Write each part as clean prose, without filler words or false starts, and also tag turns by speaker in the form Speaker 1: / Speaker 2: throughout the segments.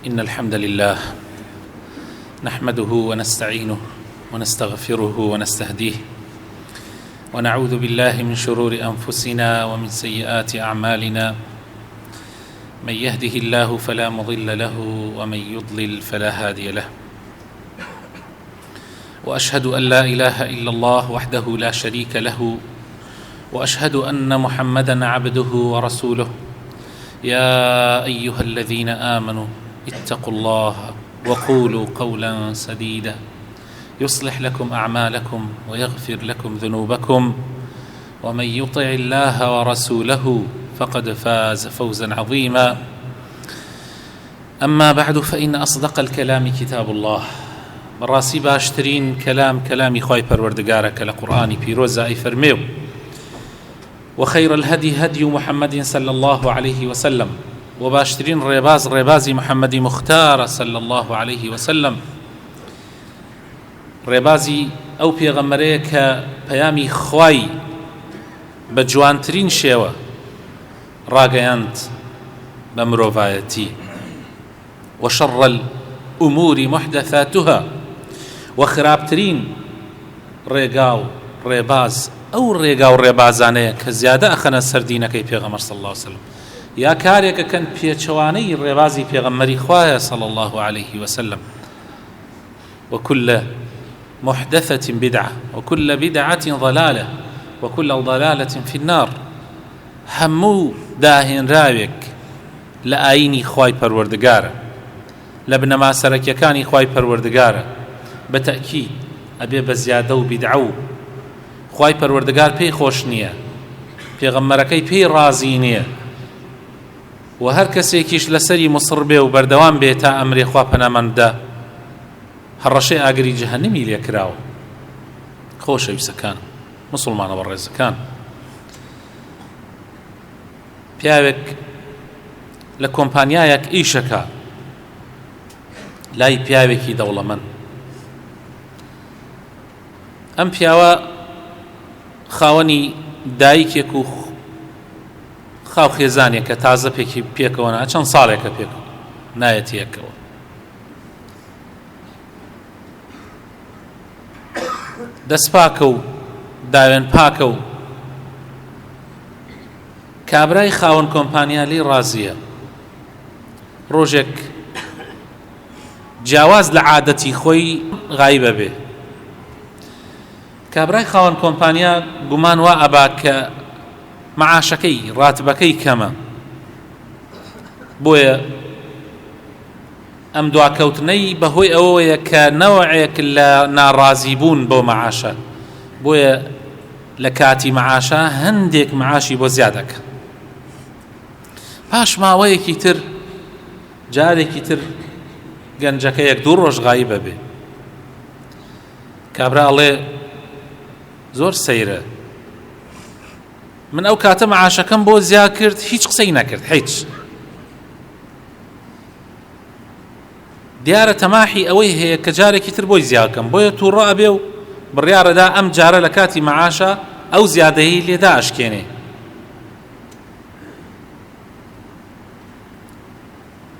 Speaker 1: إن الحمد لله نحمده ونستعينه ونستغفره ونستهديه ونعوذ بالله من شرور أنفسنا ومن سيئات أعمالنا من يهده الله فلا مضل له ومن يضلل فلا هادي له وأشهد أن لا إله إلا الله وحده لا شريك له وأشهد أن محمدًا عبده ورسوله يا أيها الذين آمنوا اتقوا الله وقولوا قولا سديدا يصلح لكم أعمالكم ويغفر لكم ذنوبكم ومن يطع الله ورسوله فقد فاز فوزا عظيما أما بعد فإن أصدق الكلام كتاب الله بەڕاستی باشترین كلامي خۆی پەروەردگارەکە لە قورآنی پیرۆزە ئەی فەرمێو وخير الهدي هدي محمد صلى الله عليه وسلم وباشترين ريبازي محمد مختار صلى الله عليه وسلم ريبازي أو پێغەمبەرەیە کە پەیامی خوای بە جوانترین شێوە ڕاگەیاند بە مرۆڤایەتی وشر الأمور محدثاتها وخرابترین ڕێگا و ڕێباز ئەو ڕێگا و ڕێبازانەیە کە زیادە ئەخەنە سەر دینەکەی پێغەمبەر صلی الله عليه وسلم یا کارێکەکەن پێچەوانەی ڕێبازی پێغەمبەری خوایە صلی الله عليه وسلم وكل محدثة بدعة وكل بدعة ضلالة وكل ضلالة في النار هەموو داهێنراوێک لە ئاینی خوای پەروەردگارە لە بنەما سەرەکیەکانی خوای پەروەردگارە بەتەئکید ئەبێ بە زیادە و بیدعە و خوای پەروەردگار پێی خۆش نییە پێغەمبەرەکەی پێی ڕازی نییە و هەر کەسێکیش لەسەری مصر بێ و بەردەوام بێ تا ئەمرێ خوا پەنامەندە هەڕەشەی ئاگری جەهەنەمی لێ کراوە. خۆشەویستەکان موسڵمانە بەڕێزەکان، پیاوێک لە کۆمپانیایەک ئیشەکە لای پیاوێکی دەوڵەمەند. ئەم پیاوە خاوەنی دایکێک و خاو خێزانێک کە تازە پێکەوە نا چەند ساڵێکە پێکەوە نایەتی یەکەوە. دەست پاکە و داوێن پاکە و کابرای خاوەن کۆمپانیا لێی ڕازیە. ڕۆژێک جیاواز لە عادەتی خۆی غایبە بێ. کابرای خاوەن کۆمپانیا گومان وا ئەبا کە مەعاشەکەی ڕاتبەکەی کەمە، بۆیە ئەم دواکەوتنەی بەهۆی ئەوەیە کە نەوەعێک لە ناڕازیبوون بۆ مەعاشە، بۆیە لە کاتی مەعاشە هەندێک مەعاشی بۆ زیادەکە. پاش ماوەیەکی تر جارێکی تر گەنجەکە یەک دوو ڕۆژ غایبە بێ. کابرا ئەڵێ زۆر سەیرە، من ئەو کاتە مەعاشەکەم بۆ زیاد کرد، هیچ قسەی نەکرد، هیچ. دیارە تەماحی ئەوەی هەیە کە جارێکی تر بۆی زیادکەم، بۆیە تووڕە ئەبێ و بڕیارەدا ئەم جارە لە کاتی مەعاشە ئەو زیادەیی لێدا ئەشکێنێ.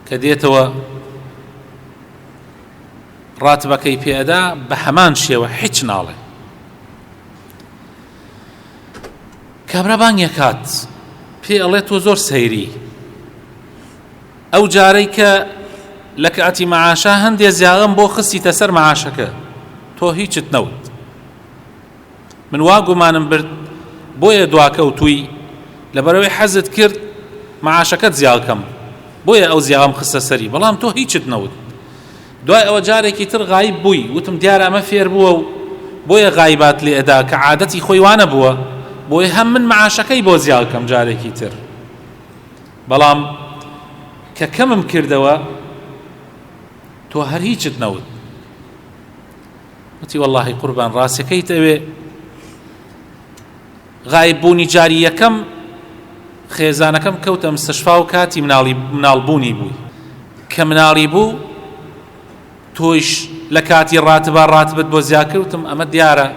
Speaker 1: کە دێتەوە ڕاتبەکەی پێدا بە هەمان شێوە هیچ ناڵێ. کابرا بانگێکات پێ ئەڵێ تۆ زۆر سەیری، ئەو جارەی کە لە کاتی مەعاشە هەندێ زیاغم بۆ خستیتە سەر مەعاشەکە، تۆ هیچت نەوت. من وا گومانم برد بۆیە دواکەوتووی لەبەرەوەی حەزت کرد مەعاشەکەت زیاغکەم، بۆیە ئەو زیاغم خستە سەری، بەڵام تۆ هیچت نەوت. دوای ئەوە جارێکی تر غایب بووی، وتم دیارە ئەمە فێر بووە و بۆیە غایبات لێ ئەدا کە عادەتی خۆی وانە بووە، بۆیە هەم من مەعاشەکەی بۆ زیاغکەم جارێکی تر، بەڵام کە کەمم کردەوە تۆ هەر هیچت نەوت. وتی وەڵڵاهی قوربان ڕاستیەکەیت ئەوێ غایببوونی جاری یەکەم خێزانەکەم کەوتە مستەشفا و کاتی مناڵبوونی بووی، کە مناڵی بوو تۆیش لە کاتی ڕاتبت بۆ زیاکردتم. ئەمە دیارە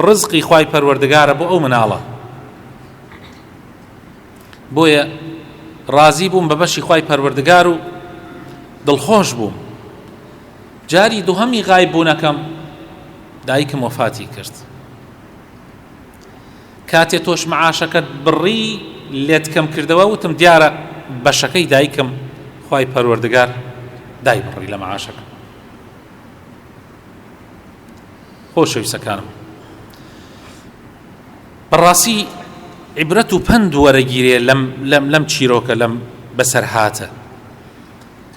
Speaker 1: ڕزقی خوای پەروەردگارە بۆ ئەو مناڵە، بۆیە ڕازی بووم بە بەشی خوای پەروەردگار و دڵخۆش بووم. جاری دووهەمی غایببوونەکەم دایکم وەفاتی کرد. کاتێ تۆش مەعاشەکەت بڕی لێت کەم کردەوە وتم دیارە بەشەکەی دایکم خوای پەروەردگار دای بڕی لە مەعاشەکەم. خۆشەویستەکانم، بەڕاستی عیبرەت و پند وەرەگیرێ لەم چیرۆکە لەم بەسەرهاتە.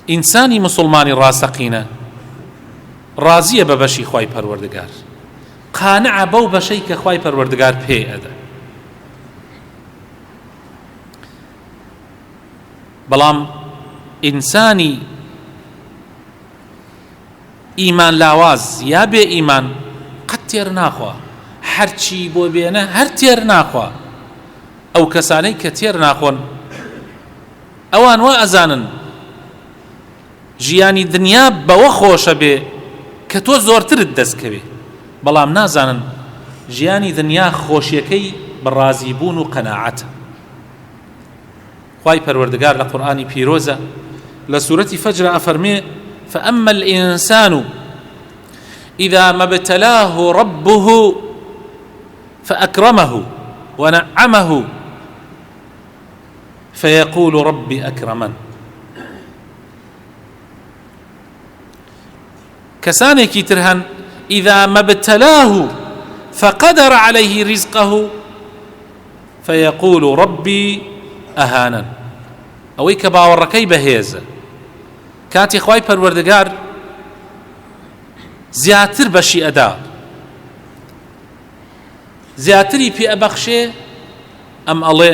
Speaker 1: ئینسانی موسڵمانی ڕاستەقینە ڕازیە بە بەشی خوای پەروەردگار، قانعە بەو بەشەی کە خوای پەروەردگار پێ ئەدە. بەڵام ئینسانی ئیمان لاواز یا بێ ئیمان قەت تێر ناخوا، هەرچی بۆ بێنە هەر تێر ناخوا. ئەو کەسانەی کە تێر ناخۆن ئەوان وا ئەزانن ژیانی دنیا بەوە خۆشە بێ کە تۆ زۆرترت دەستکەوێ، بەڵام نازانن ژیانی دنیا خۆشیەکەی بەڕازیبوون و قەناعەتە. خوای پەروەردگار لە قورئانی پیرۆزە لە سوورەتی فەجر ئەفەرمێ فأما الإنسان إذا ما ابتلاه ربه فأكرمه ونعمه فيقول ربي أكرمن. كسانێکی تر هەن إذا ما ابتلاه فقدر عليه رزقه فيقول ربي أهانن. ئەوەی کە باوەڕەکەی بەهێزە کاتی خوای پەروەردگار زیاتر بەشی ئەدا، زیاتری پێ ئەبەخشێ، ئەم ئەڵێ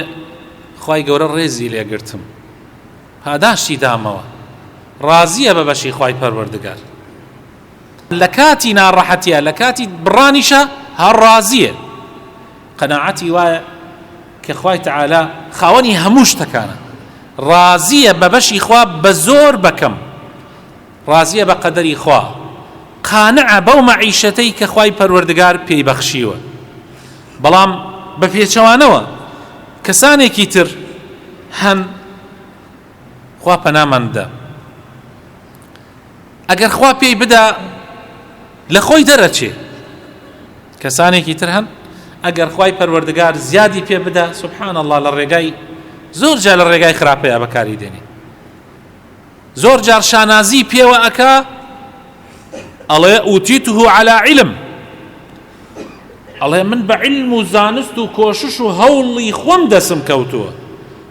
Speaker 1: خوای گەورە ڕێزی لێگرتم، پاداشتی دامەوە، ڕازیە بە بەشی خوای پەروەردگار. لە کاتی ناڕەحەتیە لە کاتی بڕانیشە هەر ڕازیە. قەناعەتی وایە کە خوای تەعالا خاوەنی هەموو شتەکانە، ڕازیە بە بەشی خوا بە زۆر بەکەم، ڕازیە بە قەدەری خوا، قانعە بەو مەعیشەتەی کە خوای پەروەردگار پێی بەخشیوە. بەڵام بە پێچەوانەوە کەسانێکی تر هەن خوا پەناماندا ئەگەر خوا پێی بدا لە خۆی دەرەچێ. کەسانێکی تر هەن ئەگەر خوای پەروەردگار زیادی پێ بدا سوبحان الله لە ڕێگای زۆر جار لە ڕێگای خراپەیە بەکاری دێنێ، زۆر جار شانازی پێوە ئەکا ئەڵێ ئوتیته على علم، ئەڵێ من بە علم و زانست و کۆشش و هەوڵی خۆم دەسم کەوتووە،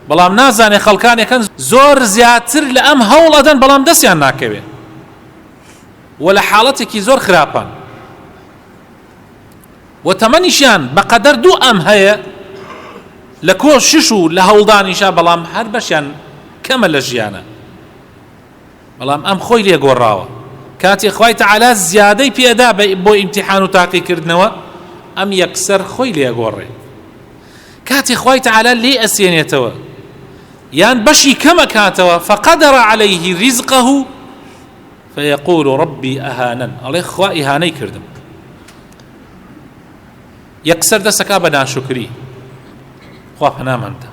Speaker 1: بەڵام نازانێ خەڵکانێکن زۆر زیاتر لە ئەم هەوڵ ئەدەن بەڵام دەستیان ناکەوێ و لە حاڵەتێکی زۆر خراپان و تەمەنیشیان بەقەدەر دوو ئەم هەیە لە کۆشش و لە هەوڵدانیشا، بەڵام هەر بەشیان کەمە لە ژیانە. بەڵام ئەم خۆی لێگۆڕاوە کاتی خوای تەعالا زیادەی پێدا بۆ ئیمتیحان و تاقیکردنەوە ئەم یەکسەر خۆی لێگۆڕێ. کاتی خوای تەعالا لێ ئەسێنێتەوە یان بەشی کەمە کاتەوە فقدر عليه رزقه فيقول ربي أهانن، ئەڵێ خوا ئیهانەی کردم. یەکسەر دەسەکا بە ناشکری، خوا پەناماندا.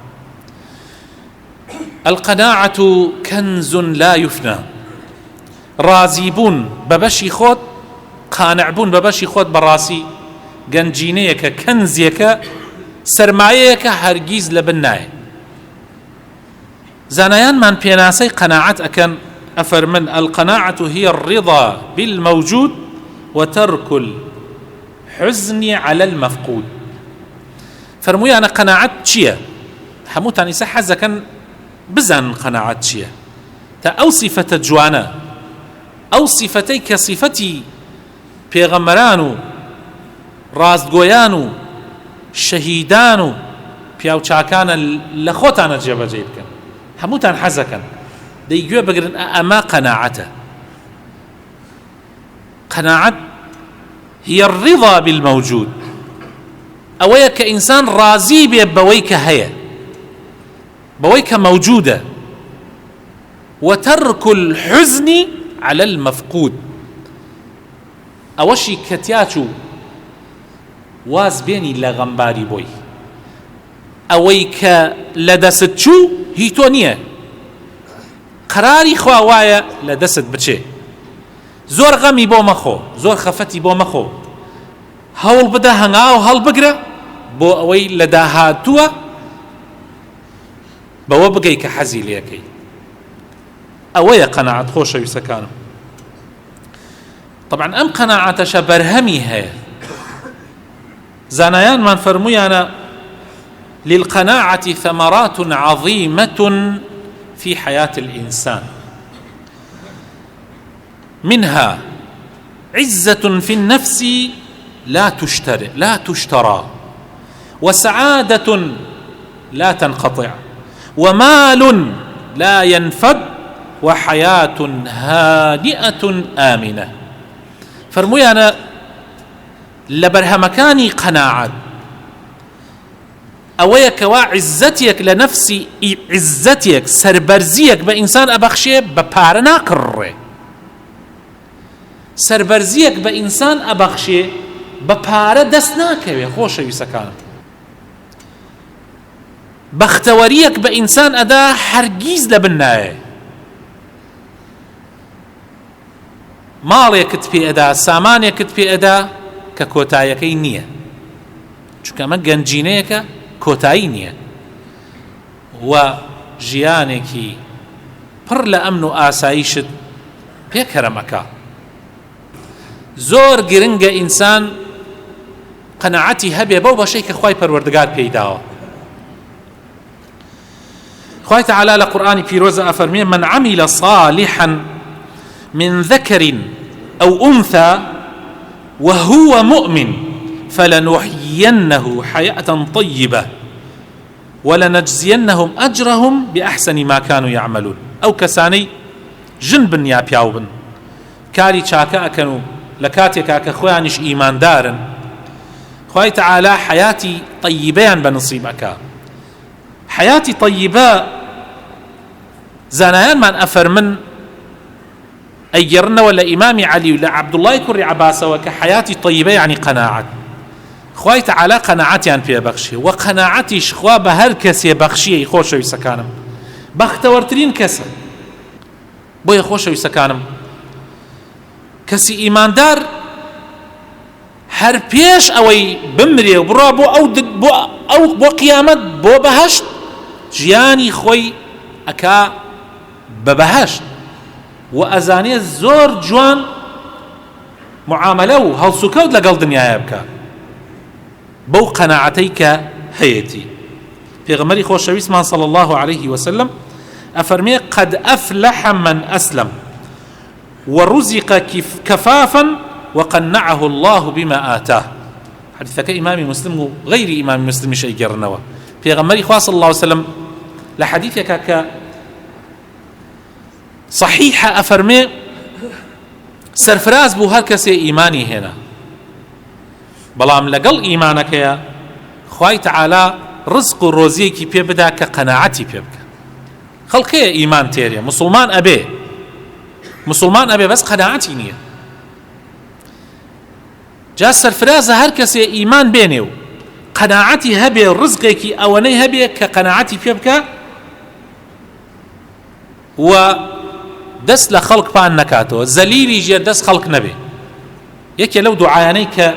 Speaker 1: القناعة كنز لا يفنى، رازیبوون بە بەشی خۆت، قانعبوون بە بەشی خۆت بەڕاستی گەنجینەیەکە، کەنزیەکە، سەرمایەیەکە هەرگیز لە بن نایە. زانایانمان پێناسەی قەناعەت ئەکەن ئەفەرمن القناعة هي الرضا بالموجود وترك الحزن على المفقود. فەرموویانە قەناعەت چییە؟ هەمووتان ئیسا حەزەکەن بزانن قەناعەت چییە، تا ئەو سیفەتە جوانە، ئەو سیفەتەی کە سیفەتی پێغەمبەران و ڕاستگۆیان و شەهیدان و پیاوچاکانە لە خۆتانە جێبەجێ بکەن، هەمووتان حەزەکەن دەیگوێ بگرن ئەمە قەناعەتە. قەناعەت هي الرضا بالموجود، ئەوەیە کە ئینسان ڕازی بێ بەوەی کە هەیە، بەوەی کە مەوجودە، وترك الحزن على المفقود، ئەوەشی کە تیاچ و واز بێنی لە غەمباری بۆی، ئەوەی کە لە دەست چوو هی تۆ نییە، قراری خوا وایە لە دەست بچێ زۆر غەمی بۆ مەخۆ زۆر خەفەتی بۆ مەخۆ هەوڵ بدە هەنگاو هەڵبگرە بۆ ئەوەی لە داهاتووە بەوە بگەی کە حەزی لێەکەی ئەوەیە قەناعەت خۆشەویستەکانم طبعا ئەم قەناعەتەشە بەرهەمی هەیە زانایانمان فەرموویانە للقناعة ثمرات عظيمة في حياة الإنسان منها عزة في النفس لا تشترى وسعادة لا تنقطع ومال لا ينفد وحياة هادئة آمنة فرمويانا لبرهمكاني قناعة ئەوەیە کەوا عزەتێک لە نەفسی عزەتێک سەربەرزیەک بە ئینسان ئەبەخشێ بە پارە ناکڕڕێ سەربەرزیەک بە ئینسان ئەبەخشێ بە پارە دەست ناکەوێ خۆشەویستەکانم بەختەوەریەک بە ئینسان ئەدا هەرگیز لە بن نایە ماڵێکت پێ ئەدا سامانێکت پێ ئەدا کە کۆتاییەکەی نییە چونکە ئەمە گەنجینەیەکە کۆتایی نییە و ژیانێکی پڕ لە ئەمن و ئاساییشت پێکەرەمەکە زۆر گرنگە ئینسان قەناعەتی هەبێ بەو بەشەی کە خوای پەروەردگار پێی داوە خوای تەعالا لە قورئانی پیرۆزە ئەفەرمێ من عمل صالحا من ذكر أو أنثى وهو مؤمن فلنحيينه حياة طيبة ولنجزينهم أجرهم بأحسن ما كانوا يعملون أو كساني جنب يا بياوبن كاري شاكا أكنوا لكاتك أكخوانش إيمان دارن خوي تعالى حياتي طيبان بنصيبك حياتي طيبة زانيان من أفر من أيرنا ولا إمام علي ولا عبد الله كري عباسة وكحياتي طيبة يعني قناعة خوي تعالى قناعتي عن فيها بخشي وقناعتي شخوا بهر كسي بخشي خوشوي سكانم بختورترين كسا بويا خوشوي سكانم كسي إيمان دار هر بيش أوي بمري وبرا بو قيامت بو بهشت جياني خوي أكا ببهشت وأزاني زور جوان معاملة هالسكوت لقل دنيا يبكى بو قناعتيك هيتي في غمري خوشويسمان صلى الله عليه وسلم أفرمي قد أفلح من أسلم ورزق كفافا وقنعه الله بما آتاه حديثك إمام مسلم غير إمام مسلم شيء جرنوا في غمري خواه صلى الله عليه وسلم لحديثك صحيحة أفرمي سرفراز بو هركسي إيماني هنا بلام لقل إيمانك يا خواهي تعالى رزق روزيكي بيبدا كقناعتي بيبكى خلقية إيمان تيريا مسلمان أبي بس قناعتي نية جا سرفراز هركسي إيمان بينيو قناعتي هبي رزقك أوني هبي كقناعتي بيبكى و دەست لە خەڵک پان نەکاتەوە زەلیلی ژێر دەست خەڵک نەبێ یەکێ لەو دوعایانەی کە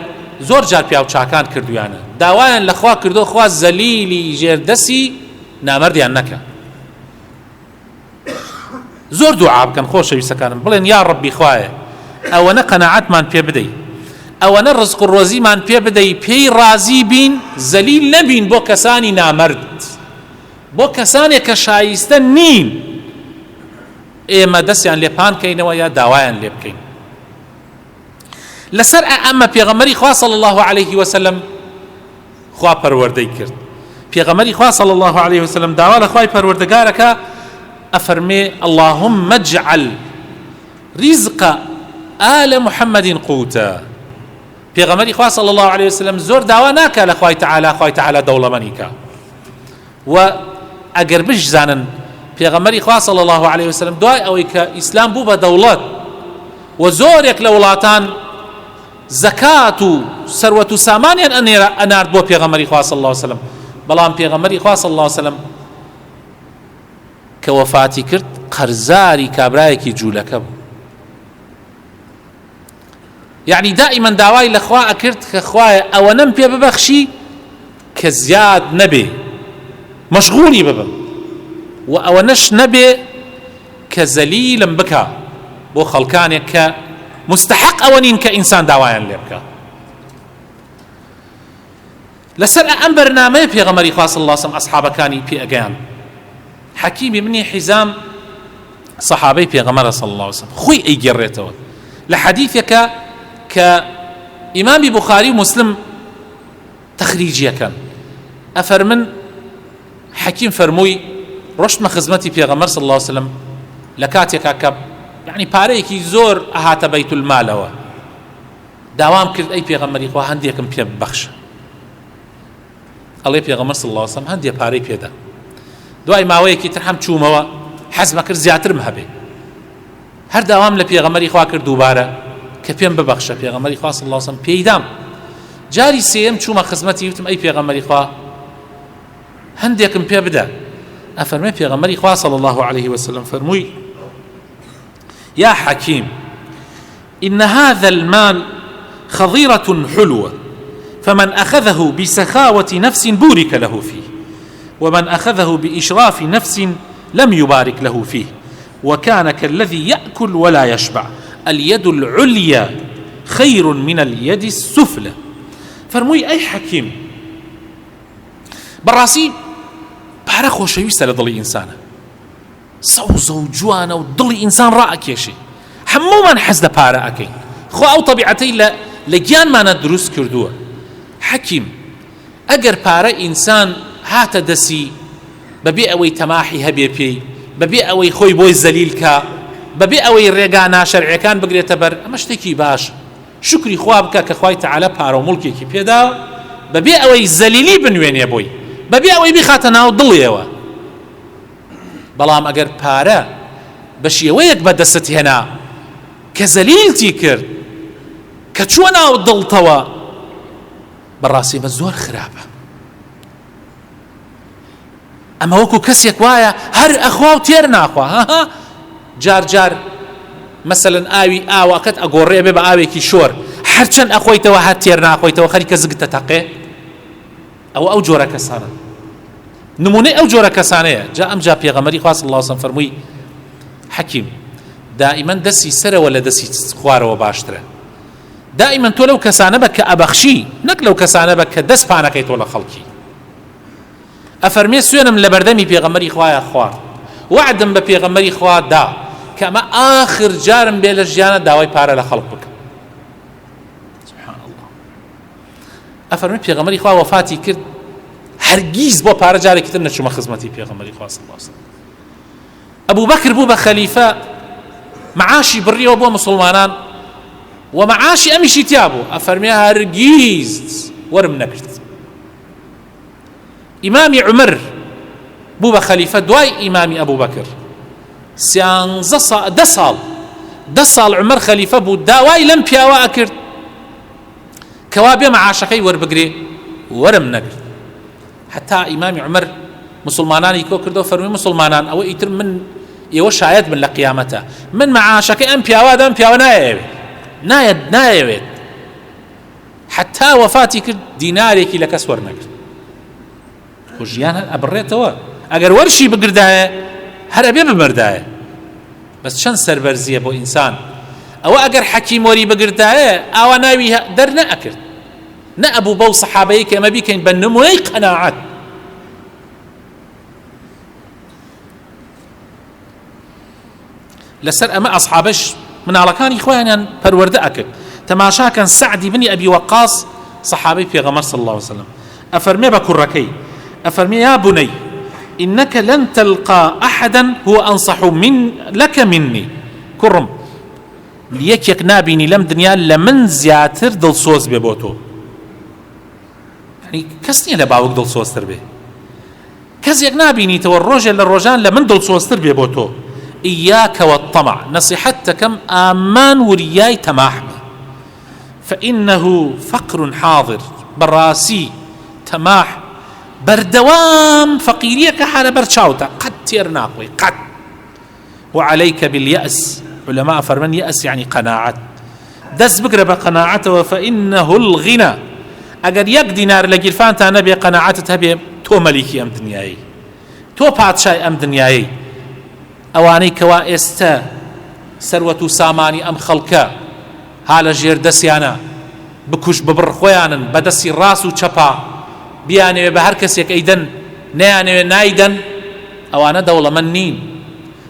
Speaker 1: زۆر جار پیا و چاکان کردویانە داوایان لە خوا کردو خوا زەلیلی ژێر دەستی نامەردیان نەکە زۆر دوعا بکەن خۆشەویستەکانم بڵێن یا ڕەبی خوایە ئەوەنە قەناعەتمان پێ بدەی ئەوەنە ڕزق و ڕۆزیمان پێ بدەی پێی ڕازی بین زەلیل نەبین بۆ کەسانی نامەرد بۆ کەسانێک کە شایستە نین ئێمە دەستیان لێپان کەینەوە یا داوایان لێ بکەین لەسەر ئەمە پێغەمبەری خوا صلی الله عليه وسلم خوا پەروەردەی کرد پێغەمبەری خوا صلی الله عليه وسلم داوا لە خوای پەروەردگارەکە ئەفەرمێ اللهم اجعل رزق آل محمد قوتا پێغەمبەری خوا صلی الله عليه وسلم زۆر داوا ناکە لە خوای تعالی دەوڵەمەندیکە و ئەگەر بشزانن پێغەمبەری خوا صلی الله عليه وسلم دوای ئەوەی کە ئیسلام بوو بە دەوڵەت و زۆرێک لە وڵاتان زەکات و سەروەت و سامانیان ئەنارد بۆ پێغەمبەری خوا صلی الله عليه وسلم بەڵام پێغەمبەری خوا صلی الله عليه وسلم کە وەفاتی کرد قەرزاری کابرایەکی جوولەکە بوو. یعنی دائیمەن داوای لە خوا ئەکرد کە خوایە ئەوەنەم پێ ببەخشی کە زیاد نەبێ، مەشغوڵی ببم، و ئەوەنەش نەبێ کە زەلیلم بکە بۆ خەڵکانێک کە مستحق ئەوە نین کە ئینسان داوایان لێ بکە. لەسەر ئەم بەرنامەیە پێغەمبەری خوا صلی الله علیه و سلم ئەصحابەکانی پێ ئەگەیان. حەکیم بن حیزام صحابەی پێغەمبەر صلی الله علیه و سلم خۆی ئەیگێڕێتەوە لە حەدیثێکە کە ئیمامی بوخاری و مسلم تەخریجیەکەن. ئەفەرمن حەکیم فەرمووی ڕۆشتمە خزمەتی پێغەمبەر صلی الله علیه و سلم لە کاتێکا کە یعنی پارەیەکی زۆر ئەهاتە بەیت المالەوە، داوام کرد ئەی پێغەمبەری خوا هەندێکم پێ ببەخشە. ئەڵێ پێغەمبەر صلی الله علیه و سلم هەندێک پارەی پێدا. دوای ماوەیەکی تر هەم چوومەوە حەزمە کرد زیاترم هەبێ، هەر داوام لە پێغەمبەری خوا کرد دووبارە کە پێم ببەخشە. پێغەمبەری خوا صلی الله علیه و سلم پێیدام. جاری سێم چوومە خزمەتی وتم ئەی پێغەمبەری خوا هەندێکم پێ بدە. ئەفەرمێ پێغەمبەری خوا صلی الله عليه وسلم فەرمووی يا حكيم إن هذا المال خضيرة حلوة فمن أخذه بسخاوة نفس بورك له فيه ومن أخذه بإشراف نفس لم يبارك له فيه وكان كالذي يأكل ولا يشبع اليد العليا خير من اليد السفلى. فرمووی أي حكيم بەڕاستی پارە خۆشەویستە لە دڵی ئینسانە، سەوزە و جوانە و دڵی ئینسان ڕائەکێشێ، هەموومان حەز لە پارە ئەکەین، خۆ ئەو تەبیعەتەی لە گیانمانە دروست کردووە. حەکیم ئەگەر پارە ئینسان هاتە دەسی بەبێ ئەوەی تەماحی هەبێ پێی، بەبێ ئەوەی خۆی بۆی زەلیل کە، بەبێ ئەوەی ڕێگا ناشەرعیەکان بگرێتە بەر، ئەمە شتێکی باش، شکری خوا بکە کە خوای تەعالە پارە و موڵکێکی پێداوە، بەبێ ئەوەی زەلیلی بنوێنێ بۆی، بەبێ ئەوەی بخاتە ناو دڵیەوە. بەڵام ئەگەر پارە بە شێوەیەک بەدەست هێنا کە زەلیلتی کرد کە چووە ناو دڵتەوە، بەڕاستی بە زۆر خراپە. ئەمە وەکو کەسێک وایە هەر ئەخوا و تێر ناخوا، جار جار مەسەلەن ئاوی ئاواکەت ئەگۆڕێ بێ بە ئاوێکی شۆر، هەرچەند ئەخۆیتەوە هەر تێر ناخۆیتەوە خەریکە زگتە تەقێ. ئەو جۆرە کەسانە، نمونەی ئەو جۆرە کەسانەیە. جا ئەمجا پێغەمبەری خوا صلی الله علیه و سلم فەرمووی حەکیم دائیمەن دەستی سەرەوە لە دەستی خوارەوە باشترە. دائیمەن تۆ لەو کەسانە بە کە ئەبەخشی، نەک لەو کەسانە بە کە دەست پانەکەیتەوە لە خەڵکی. ئەفەرمێ سوێنم لە بەردەمی پێغەمبەری خوایە خوارد، وعدم بە پێغەمبەری خوا دا کە ئەمە ئاخر جارم بێ لە ژیانە داوای پارە لە خەڵک بکەم. سبحان الله. ئەفەرمێ پێغەمبەری خوا وەفاتی کرد، هەرگیز بۆ پارە جارێکی تر نەچوومە خزمەتی پێغەمبەری خوا صلی الله علیه و سلم. ئەبوو بەکر بوو بە خەلیفە، معاشی بڕیەوە بۆ مسلمانان و معاشی ئەمیشی تیا بوو. ئەفەرمێ هەرگیز وەرم نەکرد. ئیمامی عومەر بوو بە خەلیفە دوای ئیمامی ئەبوو بەکر، 10 ساڵ عومەر خەلیفە بوو، داوای لەم پیاوە ئەکرد کەوا بێ معاشەکەی وەربگرێ، وەرم نەگرت. حتا ئیمامی عومەر مسلمانانی کۆ کردەوە، فەرمووی مسلمانان ئەوە ئیتر من ئێوە شایەت بن لە قیامەتە، من معاشەکەی ئەم پیاوە ئەم پیاوە نایەوێت. حتا وەفاتی کرد دینارێکی لە کەس وەرنەگرت. خۆ ژیان ئەبڕێتەوە، ئەگەر وەرشی بگردایە هەر ئەبێ بمردایە. بەس چەند سەربەرزیە بۆ ئینسان ئەوە ئەگەر حەکیم وەری بگردایە ئاوا ناوی دەرنەئەکرد، نەئەبوو بەو سەحابەیە کە ئەمە بیکەین بە نمونەی قەناعەت. لەسەر ئەمە ئەصحابەش مناڵەکانی خۆیانیان پەروەردە ئەکرد. تەماشاکەن سەعدی بنی ئەبی وەقاص صحابەی پێغەمبەر صلی الله عليه وسلم ئەفەرمێ بە کوڕەکەی، ئەفەرمێ یا بنەی إنك لن تلقى أحدا هو أنصح لك مني. كرم ليك نابيني لم دنيا لمن زياتر دل صوص ببوتو، يعني كسني لباوك دل صوص تربي، كزيك نابيني تو الرجل للرجال لمن دل صوص تربي بوتو. إياك والطمع، نصيحتكم آمان ورياي تماحمة، فإنه فقر حاضر. براسي تماح بردوام فقيرية كحالة برشاوتا قد تير ناقوي قد وعليك باليأس. علماء فرمن يأس يعني قناعة، دس بقرة بقناعته فإنه الغنى. أجر يك دينار لجرفان تنبي قناعته هبي تو ملكي أم دنياي، تو بادشاي أم دنياي. أواني كوا استا سروة ساماني أم خلقا هالا جير دسيانا بكوش ببر خويانا بدسي راسو چپا بياني بهر كسيك ايدن نياني نايدن. أوانا دولة من نين،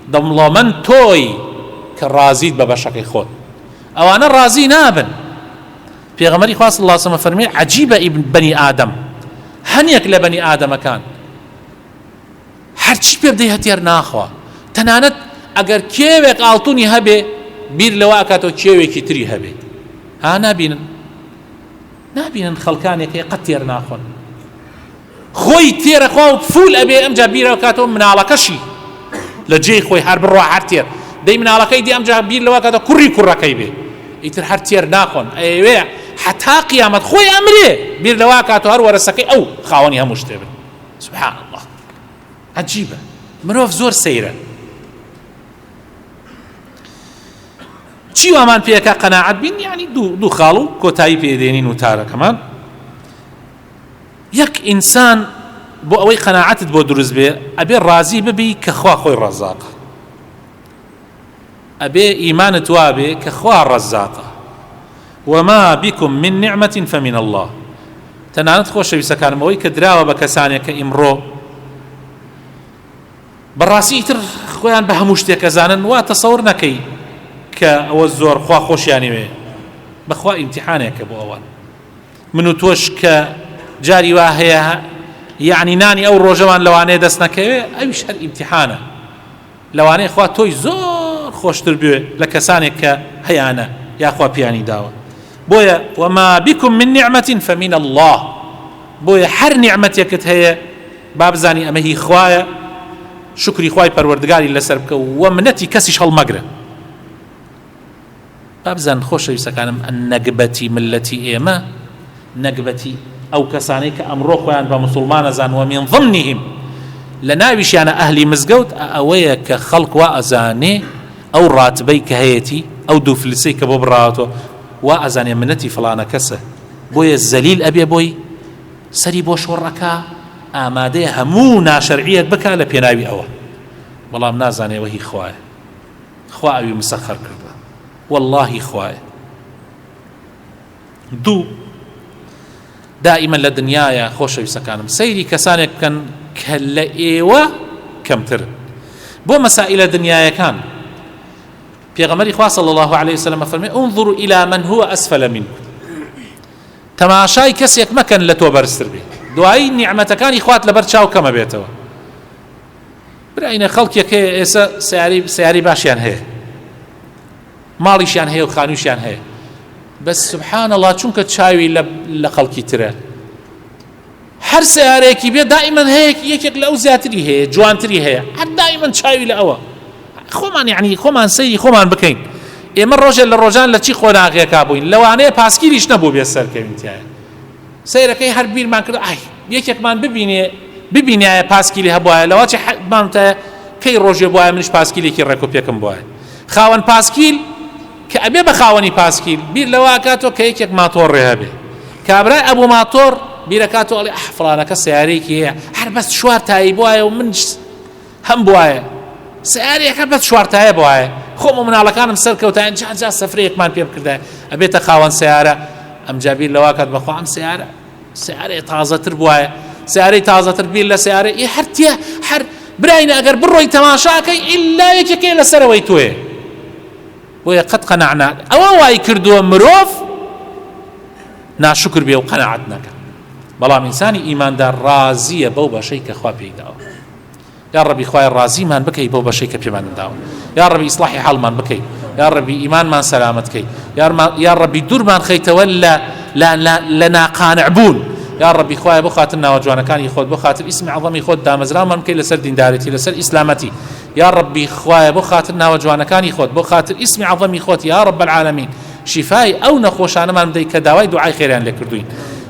Speaker 1: دولة من توي كالرازيد ببشاكي خود. أوانا رازي نابن. في غمري خواص الله صلى الله عليه وسلم عجيبة ابن بني آدم، هنيك لبني آدم كان هرچی پێ بدەی هەتێر ناخوا. تەنانەت ئەگەر کێوێک ئاڵتونی هەبێ بیر لەوە ئەکاتەوە کێوێکی تری هەبێ، نابینن خەڵکانێک هەیە قەت تێر ناخۆن، خۆی تێرەخوا و فول ئەبێ ئەمجا بیرەوە کاتەوە مناڵەکەشی لە جێی خۆی هەر بڕوا هەر تێر دەی مناڵەکەی دی ئەمجا بیر لەوە کاتەوە کوڕی کوڕەکەی بێ ئیتر هەر تێر ناخۆن. ئەوێ حتا قیامەت خۆی ئەمرێ بیر لەوە کاتەوە هەر وەرەسەکەی ئەو خاوەنی هەموو شتێ بن. سبحان الله، عجيبة. مرۆڤ زۆر سەیرە. چی وامان پێەکە قەناعەت بین؟ یعنی دوو خاڵ و کۆتایی پێدێنین و تارەکەمان. یەک ئینسان بۆ ئەوەی قەناعەتت بۆ دروست بێ ئەبێ ڕازی ببی کە خوا خۆی ڕەزاقە، ئەبێ ئیمانت وابێ کە خوا ڕەزاقە. وما بكم من نعمة فمن الله. تەنانەت خۆشەویستەکانم ئەوەی کە دراوە بە کەسانێک کە ئیمڕۆ بەڕاستی تر خۆیان بە هەموو شتێک ئەزانن وا تەسەوڕ نەکەی کە ئەوە زۆر خوا خۆشیانی وێ. بەخوا ئیمتیحانێکە بۆ ئەوان. من و تۆش کە جاری وا هەیە یعنی نانی ئەو ڕۆژەمان لەوانەیە دەست نەکەوێ، ئەویش هەر ئیمتیحانە. لەوانەیە خوا تۆی زۆر خۆشتر بوێ لە کەسانێک کە هەیانە یاخوا پیانی داوە. بۆیە وما بكم من نعمة فمن الله. بۆیە هەر نیعمەتێکت هەیە با بزانی ئەمە هی خوایە، شکری خوای پەروەردگاری لەسەر بکە و منەتی کەسیش هەڵمەگرە. بابزان خۆشەویستەکانم نەگبەتی ملەتی ئێمە، نەگبەتی ئەو کەسانەی کە ئەمڕۆ خۆیان بە موسڵمان ئەزان و من ضمنهم لە ناویشیانە ئەهلی مزگەوت ئەوەیە کە خەڵک وا ئەزانێ ئەو ڕاتبەی کە هەیەتی ئەو دوو فلسەی کە بۆ بڕاوەتەوە وا ئەزانێ منەتی فڵانە کەسە، بۆیە زەلیل ئەبێ بۆی سەری بۆ شۆڕەکە ئامادەیە هەموو ناشەرعیەت بکە لە پێناوی ئەوە، بەڵام نازانێ وەهی خوایە، خوا ئەوی مسەخەر کردە، واللهی خوایە. دوو دائما لە دنیاە خۆشەویستەکانم سەیری کەسانێک بکەن کە لە ئێوە کەمترن بۆ مەسائلە دنیایەکان. پێغەمبەری خوا صلی الله عليه وسلم فەرمێ انظروا إلى من هو أسفل منكم. تەماشای کەسێک مەکەن لە تۆ بەرزتر بێ، دوایی نیعمەتەکانی خوات لەبەر چاو کەمە بێتەوە. برایە خەڵکێک هەیە ئێستا سیاری باشیان هەیە، ماڵیشیان هەیە و خانوویشیان هەیە، بەس سبحان الله چونکە چاوی لە خەڵکی ترە، هەر سیارەیەکی بێ دائیمەن هەیە یەکێک لەو زیاتری هەیە، جوانتری هەیە، هەر دائیمەن چاوی لە ئەوە. خۆمان یعنی خۆمان سەیری خۆمان بکەین. ئێمە ڕۆژێک لە ڕۆژان لە چی خۆناغیەکا بووین، لەوانەیە پاسکیریش نەبوو بێ سەرکەوینتیایە، سەیرەکەی هەر بیرمان کرد ئای یەکێکمان ببینایە پاسکیلی هەبوایە، لەوە چی مامتە کەی ڕۆژێ بواە منش پاسکیلێکی ڕێکۆپێکم بواە. خاوەن پاسکیل کە ئەبێ بە خاوەنی پاسکیل بیر لەوە کاتۆ کە یەکێک ماتۆڕ ڕێ هەبێ، کابرای ئەبوو ماتۆڕ بیرەکاتۆ ئەڵێ فڵانەکە سیارەیەکی هەیە هەر بەس شوار تایی بواە و من هەم بواە، سیارەیەکە بەس شوارتایە بواە، خۆم و مناڵەکانم سەرکەوتایان جا سەفرەیەکمان پێ بکردایە، ئەبێتە خاوەن سیارە ئەمجا بیر لەوە کات بەخوا ئەم سیارەی تازەتر بواە، سیارەی تازەتر بیر لە سیارە هەرتیە هەر براینە ئەگەر بڕۆی تەماشاکەی ئیلا یەکێکێ لەسەرەوەی تۆیە. بۆیە قەت قەناعنا ئەوە وای کردووە مرۆڤ ناشکر بێ و قەناعەت نەکە، بەڵام ئینسانی ئیماندار ڕازیە بەو بەشەی کە خوا پێی داوە. یا ڕەبی خوای ڕازیمان بکەی بەو بەشەی کە پێمان داوە، یا ڕەبی ئیسلاحی حاڵمان بکەی، یا ڕەبی ئیمانمان سەلامەت کەی، یا ڕەبی دوورمان خەیتەوە لە ناقانع بوون، یا ڕەبی خوایە بۆ خاتر ناوە جوانەکانی خۆت، بۆ خاتر ئیسمی عەظەمی خۆت دامەزرامان بکەی لەسەر دیندارەتی، لەسەر ئیسلامەتی، یا ڕەبی خوایە بۆ خاتر ناوە جوانەکانی خۆت، بۆ خاتر ئیسمی عەظەمی خۆت، یا ڕەب العالەمین شیفای ئەو نەخۆشانەمان بدەی کە داوای دوعای خێریان لێ کردوین،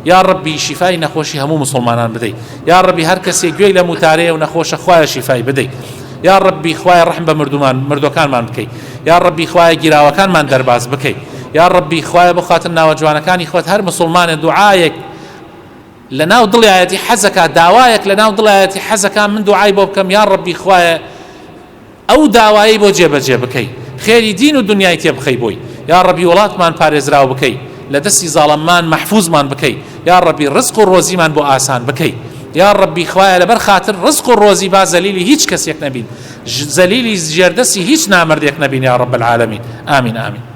Speaker 1: یا ڕەبی شیفای نەخۆشی هەموو مسلمانان بدەی، یا ڕەبی هەر کەسێک گوێی لە موتارەیە و نەخۆشە خوایە شیفای بدەی، یا ڕەبی خوایە ڕەحم بە مردوەکانمان بکەی، یا ڕەبی خوایە گیراوەکانمان دەرباز بکەی، یا ڕەبی خوایە بۆ خاتر ناوە جوانەکانی خۆت هەر مسلمانە دوعایەک لە ناو دڵایەتی حەزەکە، داوایەک لە ناو دڵایەتی حەزەکە من دوعای بۆ بکەم، یا ڕەبی خوایە ئەو داوایی بۆ جێبەجێ بکەی، خێری دین و دنیای تێ بخەی بۆی، یا ڕەبی وڵاتمان پارێزراو بکەی، لە دەستی زاڵەممان مەحفوظمان بکەی، یا ڕەبی ڕزق و ڕۆزیمان بۆ ئاسان بکەی، یا ڕەبی خوایە لەبەر خاتر ڕزق و ڕۆزی با زەلیلی هیچ کەسێک نەبین، زەلیلی ژێردەستی هیچ نامردێک نەبین، یا ڕەب العالەمین. ئامین ئامین.